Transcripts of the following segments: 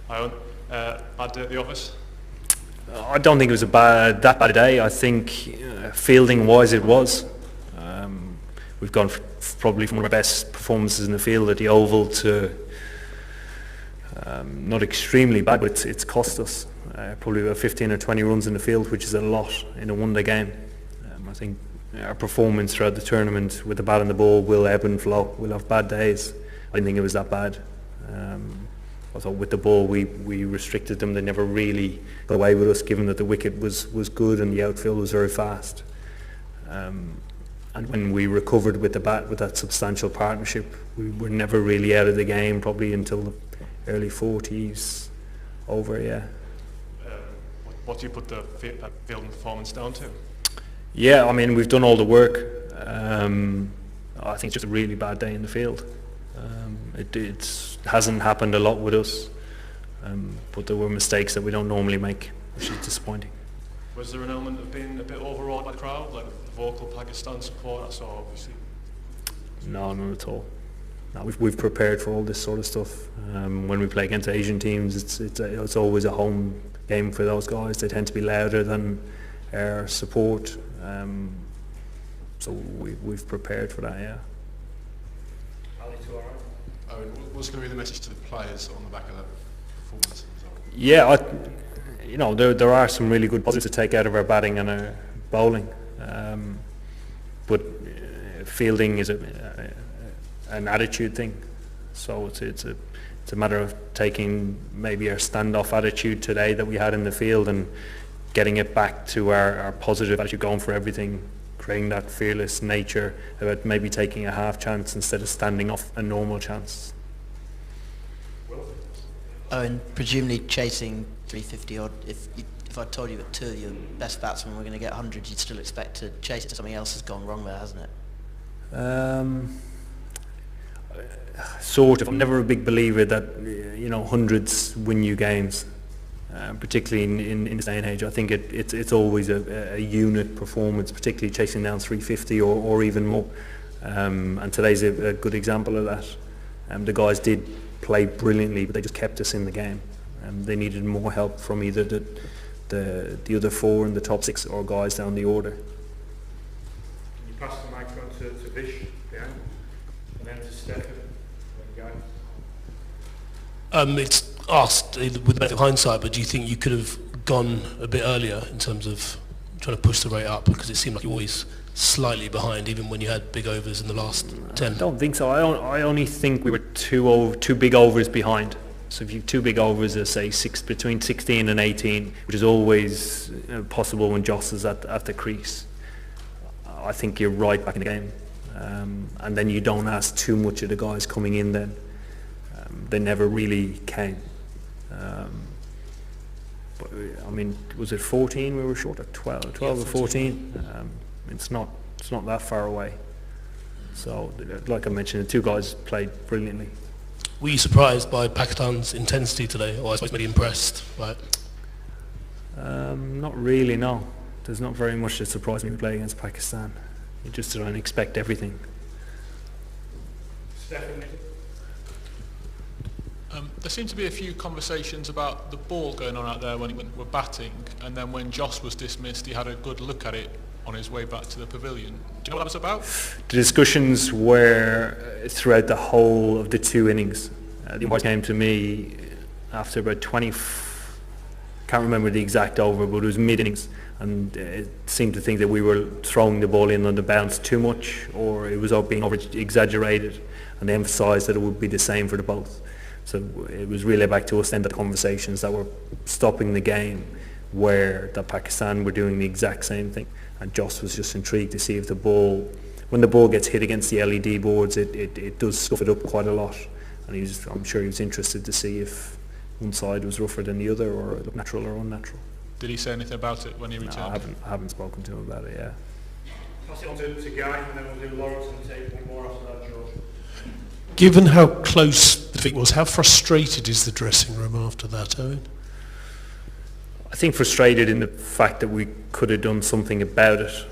Eoin, bad day at the office? I don't think it was that bad a day. I think fielding-wise it was. We've gone probably from one of our best performances in the field at the Oval to not extremely bad, but it's cost us probably about 15 or 20 runs in the field, which is a lot in a one-day game. I think our performance throughout the tournament with the bat and the ball will ebb and flow. We'll have bad days. I didn't think it was that bad. I thought with the ball we restricted them. They never really got away with us, given that the wicket was good and the outfield was very fast. And when we recovered with the bat, with that substantial partnership, we were never really out of the game, probably until the early 40s over, yeah. What do you put the fielding performance down to? Yeah, I mean, we've done all the work. I think it's just a really bad day in the field. It hasn't happened a lot with us, but there were mistakes that we don't normally make, which is disappointing. Was there an element of being a bit overawed by the crowd, like the vocal Pakistan support? I saw, obviously. No, not at all. No, we've prepared for all this sort of stuff. When we play against Asian teams, it's always a home game for those guys. They tend to be louder than our support, so we've prepared for that. Yeah. What's going to be the message to the players on the back of that performance? Yeah, there are some really good positives to take out of our batting and our bowling, but fielding is an attitude thing. So it's a matter of taking maybe our standoff attitude today that we had in the field and getting it back to our positive attitude, going for everything, creating that fearless nature about maybe taking a half chance instead of standing off a normal chance. And presumably chasing 350 odd, if I told you that two of your best batsmen were going to get 100, you'd still expect to chase it. Something else has gone wrong there, hasn't it? Sort of. I'm never a big believer that hundreds win you games, particularly in this day and age. I think it's always a unit performance, particularly chasing down 350 or even more. And today's a good example of that. The guys did play brilliantly, but they just kept us in the game. They needed more help from either the other four in the top six or guys down the order. Can you pass the microphone to Vish behind, and then to Stefan? It's asked with the benefit of hindsight, but do you think you could have gone a bit earlier in terms of trying to push the rate up? Because it seemed like you were always slightly behind, even when you had big overs in the last 10. I don't think so. I only think we were two big overs behind. So if you have two big overs, say between 16 and 18, which is always possible when Joss is at the crease, I think you're right back in the game. And then you don't ask too much of the guys coming in then. They never really came. But I mean, was it 14 we were short at 12 or 14? It's not that far away. So like I mentioned, the two guys played brilliantly. Were you surprised by Pakistan's intensity today, or I suppose maybe impressed by it? Not really, no. There's not very much that surprised me to play against Pakistan. You just don't expect everything. Stefan. There seemed to be a few conversations about the ball going on out there when we're batting, and then when Joss was dismissed, he had a good look at it on his way back to the pavilion. Do you know what that was about? The discussions were throughout the whole of the two innings. The umpire came to me after about 20, can't remember the exact over, but it was mid-innings, and it seemed to think that we were throwing the ball in on the bounce too much, or it was being over-exaggerated, and they emphasised that it would be the same for the both. So it was really back to us then, the conversations that were stopping the game, where that Pakistan were doing the exact same thing. And Joss was just intrigued to see if when the ball gets hit against the LED boards, it does scuff it up quite a lot. And I'm sure he was interested to see if one side was rougher than the other, or looked natural or unnatural. Did he say anything about it when he returned? No, I haven't spoken to him about it, yeah. Pass it on to Guy, and then we'll do Lawrence and take one more after that, George. Given how close the defeat was, how frustrated is the dressing room after that, Eoin? I think frustrated in the fact that we could have done something about it.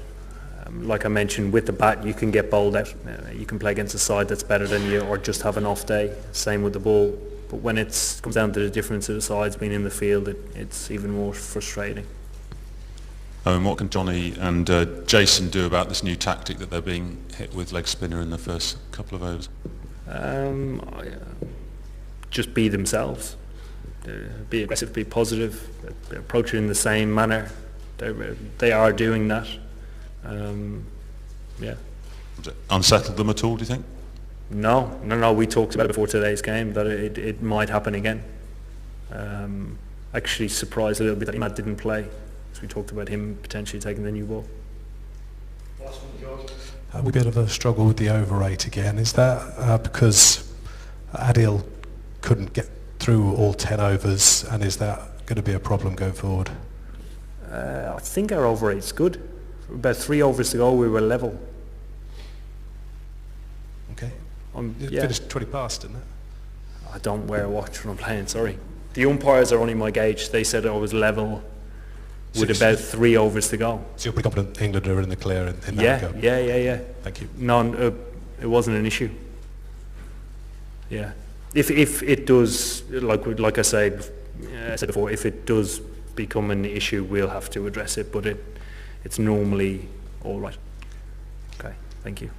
Like I mentioned, with the bat you can get bowled out. You can play against a side that's better than you, or just have an off day. Same with the ball. But when it comes down to the difference of the sides being in the field, it's even more frustrating. And what can Johnny and Jason do about this new tactic that they're being hit with leg spinner in the first couple of overs? Just be themselves. Be aggressive, be positive, approach it in the same manner. They are doing that. Yeah. Has it unsettled them at all, do you think? No. We talked about it before today's game that it might happen again. Actually surprised a little bit that Matt didn't play. So we talked about him potentially taking the new ball. Last one, George. A bit of a struggle with the over 8 again. Is that because Adil couldn't get through all 10 overs, and is that going to be a problem going forward? I think our over 8's good. About 3 overs to go, we were level. Okay. It Yeah. finished 20 past, didn't it? I don't wear a watch when I'm playing, sorry. The umpires are only my gauge. They said I was level with about 3 overs to go. So you're pretty confident England are in the clear in that go? Yeah. Thank you. It wasn't an issue. Yeah. If it does, like I said before, if it does become an issue, we'll have to address it, but it's normally all right. Okay, thank you.